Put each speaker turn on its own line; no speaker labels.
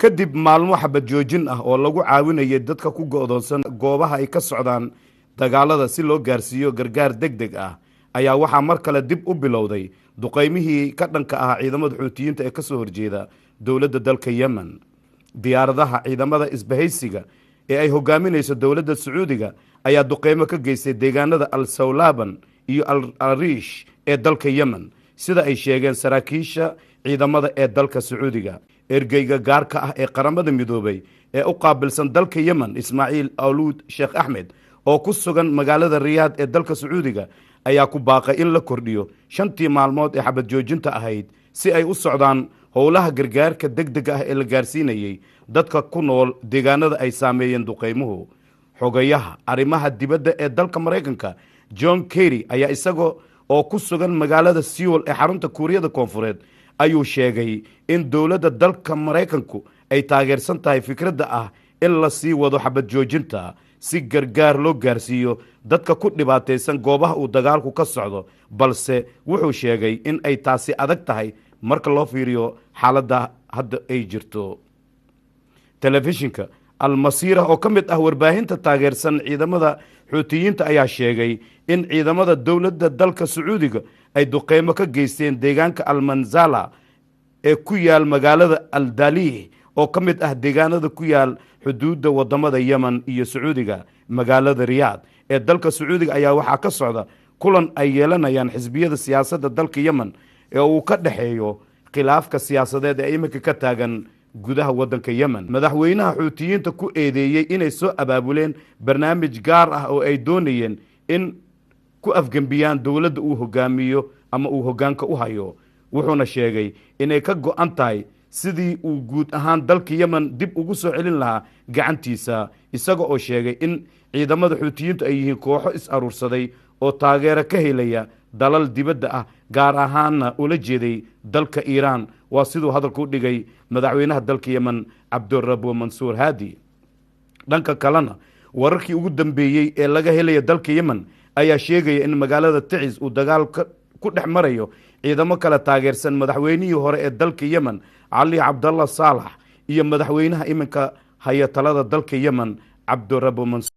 kadib maalmo xabad joojin ah oo lagu caawinayay dadka ku go'doonsan goobaha ay ka socdaan dagaalada si loo gaarsiiyo gargaar degdeg ah ayaa waxaa mar kale dib u bilowday duqaymihii ka dhanka ah ciidamada xuutiyiinta ee kasoo horjeeda dowladda dalka yemen. diyaaradaha ciidamada isbahaysiga ee ay hogaaminayso dowladda sacuudiga ayaa duqeymo ka geystay deegaanada al sawlaban iyo al ariish ee dalka yemen sida ay sheegeen saraakiisha ciidamada ee dalka sacuudiga. ergeyga gaarka ah ee qaramada midoobay ee u qaabilsan dalka yemen ismaaciil awluud sheekh axmed oo ku sugan magaalada riyaad ee dalka sacuudiga ayaa ku baaqay in la kordhiyo 5 maalmood ee xabad joojinta ahayd si ay u socdaan howlaha gargaarka degdega ah ee la gaarsiinayay dadka ku nool deegaanada ay saameeyeen duqeymuhu. xogayaha arrimaha dibadda ee dalka maraykanka john kerry ayaa isagoo oo ku sugan magaalada Seoul ee xarunta kuuriyada koonfureed ayuu sheegay in dowladda dalka maraykanku ay taageersan tahay fikradda ah in la sii wado xabad joojinta si gargaar loo gaarsiiyo dadka ku dhibaataysan goobaha uu dagaalku ka socdo, balse wuxuu sheegay in ay taasi adag tahay marka loo fiiriyo xaaladda hadda ay jirto. telefishinka almasiira oo ka mid ah warbaahinta taageersan ciidamada xuutiyiinta ayaa sheegay in ciidamada dowladda dalka sacuudiga ay duqeymo ka geysteen deegaanka almanzala ee ku yaal magaalada aldaliih oo ka mid ah deegaanada ku yaal xuduudda wadamada yemen iyo sacuudiga. magaalada riyaad ee dalka sacuudiga ayaa waxaa ka socda kulan ay yeelanayaan xisbiyada siyaasadda dalka yemen ee uu ka dhexeeyo khilaafka siyaasadeed ee iminka ka taagan gudaha wadanka yemen. madaxweynaha xuutiyiinta ku eedeeyey inay soo abaabuleen barnaamij gaar ah oo ay doonayeen in ku afgembiyaan dowladda uu hogaamiyo ama uu hogaanka u hayo, wuxuuna sheegay inay ka go'an tahay sidii uu guud ahaan dalka yemen dib ugu soo celin lahaa gacantiisa, isaga oo sheegay in ciidamada xuutiyiintu ay yihiin kooxo is-aruursaday oo taageero ka helaya dalal dibadda ah, gaar ahaanna ula jeeday dalka iiraan. waa siduu hadalka u dhigay madaxweynaha dalka yemen cabdurabbu mansuur haadi. dhanka kalena wararkii ugu dambeeyey ee laga helaya dalka yemen ayaa sheegaya in magaalada tacis uu dagaal ku dhex marayo ciidamo kala taageersan madaxweynihii hore ee dalka yemen cali cabdallah saalax iyo madaxweynaha iminka haya talada dalka yemen cabdurabbu mansuur